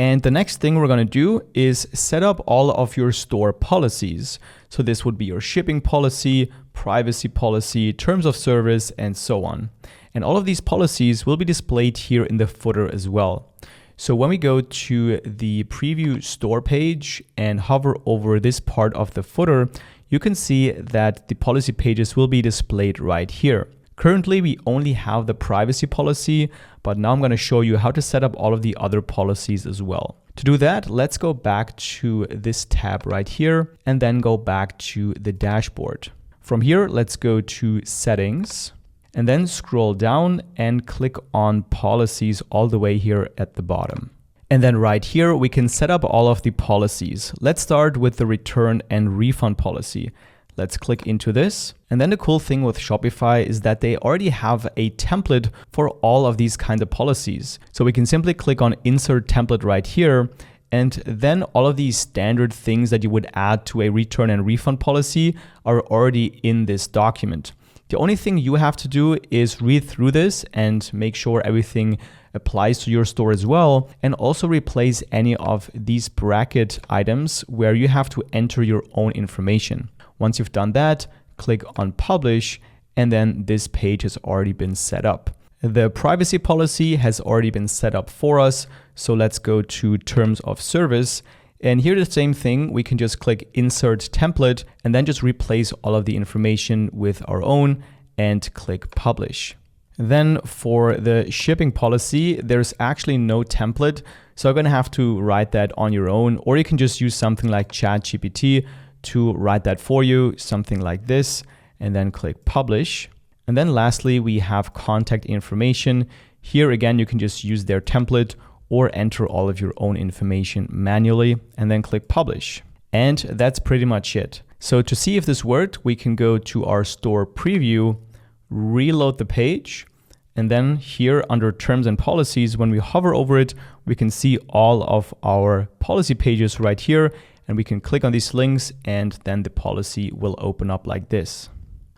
And the next thing we're going to do is set up all of your store policies. So this would be your shipping policy, privacy policy, terms of service, and so on. And all of these policies will be displayed here in the footer as well. So when we go to the preview store page and hover over this part of the footer, you can see that the policy pages will be displayed right here. Currently, we only have the privacy policy, but now I'm going to show you how to set up all of the other policies as well. To do that, let's go back to this tab right here and then go back to the dashboard. From here, let's go to settings and then scroll down and click on policies all the way here at the bottom. And then right here, we can set up all of the policies. Let's start with the return and refund policy. Let's click into this. And then the cool thing with Shopify is that they already have a template for all of these kinds of policies. So we can simply click on insert template right here. And then all of these standard things that you would add to a return and refund policy are already in this document. The only thing you have to do is read through this and make sure everything applies to your store as well, and also replace any of these bracket items where you have to enter your own information. Once you've done that, click on publish, and then this page has already been set up. The privacy policy has already been set up for us. So let's go to terms of service. And here the same thing, we can just click insert template and then just replace all of the information with our own and click publish. Then for the shipping policy, there's actually no template. So you're going to have to write that on your own, or you can just use something like ChatGPT to write that for you, something like this, and then click publish. And then lastly, we have contact information. Here again, you can just use their template or enter all of your own information manually and then click publish. And that's pretty much it. So to see if this worked, we can go to our store preview, reload the page, and then here under terms and policies, when we hover over it, we can see all of our policy pages right here, and we can click on these links and then the policy will open up like this.